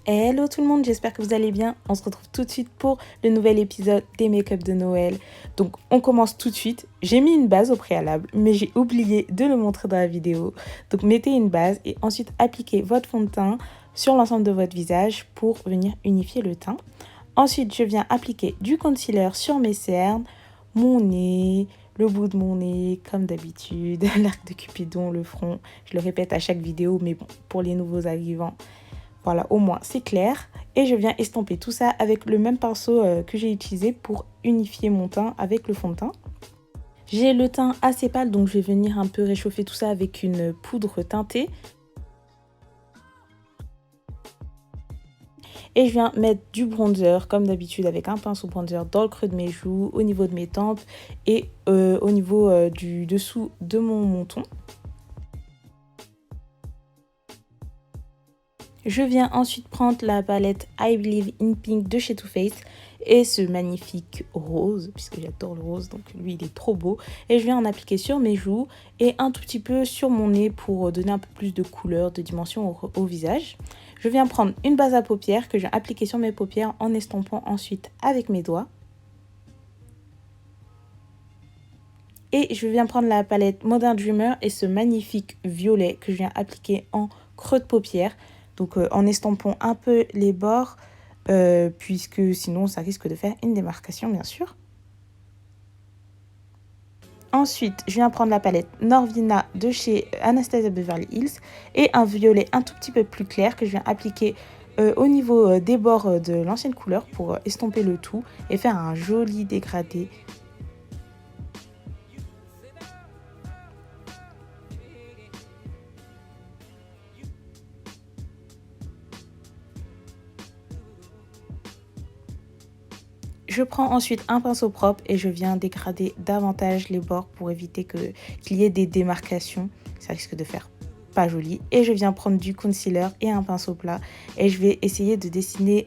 Hello tout le monde, j'espère que vous allez bien. On se retrouve tout de suite pour le nouvel épisode des make-up de Noël. Donc on commence tout de suite. J'ai mis une base au préalable, mais j'ai oublié de le montrer dans la vidéo. Donc mettez une base et ensuite appliquez votre fond de teint sur l'ensemble de votre visage pour venir unifier le teint. Ensuite, je viens appliquer du concealer sur mes cernes, mon nez, le bout de mon nez, comme d'habitude, l'arc de Cupidon, le front. Je le répète à chaque vidéo, mais bon, pour les nouveaux arrivants, voilà, au moins c'est clair. Et je viens estomper tout ça avec le même pinceau que j'ai utilisé pour unifier mon teint avec le fond de teint. J'ai le teint assez pâle, donc je vais venir un peu réchauffer tout ça avec une poudre teintée. Et je viens mettre du bronzer, comme d'habitude, avec un pinceau bronzer dans le creux de mes joues, au niveau de mes tempes et au niveau du dessous de mon menton. Je viens ensuite prendre la palette I Believe in Pink de chez Too Faced et ce magnifique rose, puisque j'adore le rose, donc lui il est trop beau. Et je viens en appliquer sur mes joues et un tout petit peu sur mon nez pour donner un peu plus de couleur, de dimension au visage. Je viens prendre une base à paupières que je viens appliquer sur mes paupières en estompant ensuite avec mes doigts. Et je viens prendre la palette Modern Dreamer et ce magnifique violet que je viens appliquer en creux de paupière. Donc en estompant un peu les bords, puisque sinon ça risque de faire une démarcation bien sûr. Ensuite, je viens prendre la palette Norvina de chez Anastasia Beverly Hills et un violet un tout petit peu plus clair que je viens appliquer au niveau des bords de l'ancienne couleur pour estomper le tout et faire un joli dégradé. Je prends ensuite un pinceau propre et je viens dégrader davantage les bords pour éviter qu'il y ait des démarcations. Ça risque de faire pas joli. Et je viens prendre du concealer et un pinceau plat et je vais essayer de dessiner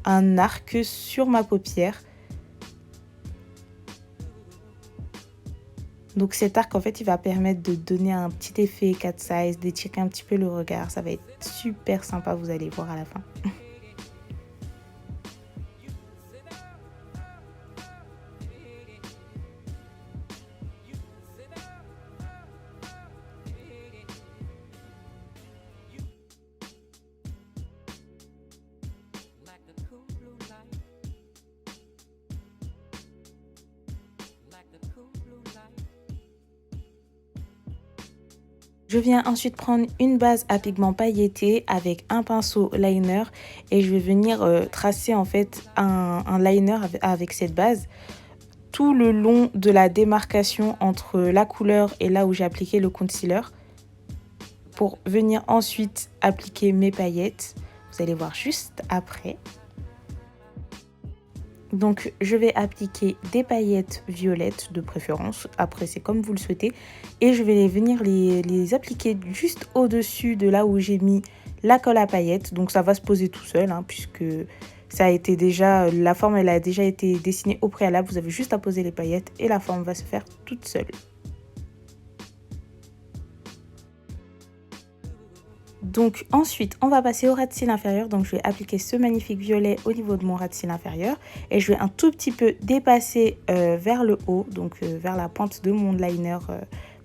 un arc sur ma paupière. Donc cet arc en fait il va permettre de donner un petit effet cat size, d'étirer un petit peu le regard. Ça va être super sympa, vous allez voir à la fin. Je viens ensuite prendre une base à pigment pailleté avec un pinceau liner et je vais venir tracer en fait un liner avec cette base tout le long de la démarcation entre la couleur et là où j'ai appliqué le concealer pour venir ensuite appliquer mes paillettes. Vous allez voir juste après. Donc je vais appliquer des paillettes violettes de préférence, après c'est comme vous le souhaitez. Et je vais venir les appliquer juste au-dessus de là où j'ai mis la colle à paillettes. Donc ça va se poser tout seul hein, puisque ça a été déjà, la forme elle a déjà été dessinée au préalable. Vous avez juste à poser les paillettes et la forme va se faire toute seule. Donc ensuite, on va passer au ras de cils inférieur. Donc je vais appliquer ce magnifique violet au niveau de mon ras de cils inférieur. Et je vais un tout petit peu dépasser vers le haut, donc vers la pointe de mon liner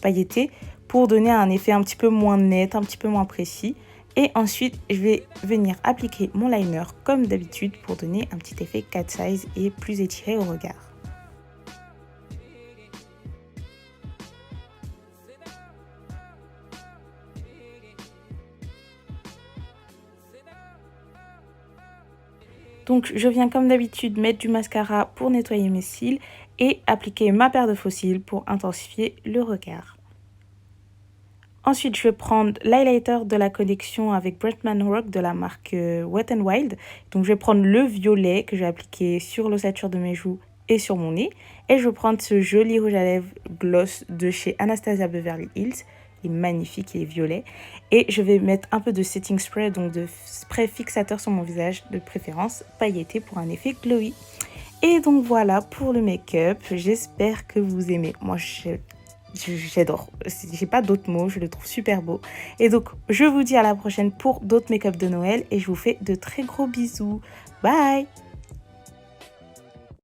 pailleté, pour donner un effet un petit peu moins net, un petit peu moins précis. Et ensuite, je vais venir appliquer mon liner comme d'habitude pour donner un petit effet cat size et plus étiré au regard. Donc je viens comme d'habitude mettre du mascara pour nettoyer mes cils et appliquer ma paire de faux cils pour intensifier le regard. Ensuite je vais prendre l'highlighter de la collection avec Bretman Rock de la marque Wet n Wild. Donc je vais prendre le violet que je vais appliquer sur l'ossature de mes joues et sur mon nez. Et je vais prendre ce joli rouge à lèvres gloss de chez Anastasia Beverly Hills. Il est magnifique, il est violet. Et je vais mettre un peu de setting spray, donc de spray fixateur sur mon visage, de préférence pailleté pour un effet glowy. Et donc voilà pour le make-up. J'espère que vous aimez. Moi, J'adore. J'ai pas d'autres mots, je le trouve super beau. Et donc, je vous dis à la prochaine pour d'autres make-up de Noël et je vous fais de très gros bisous. Bye!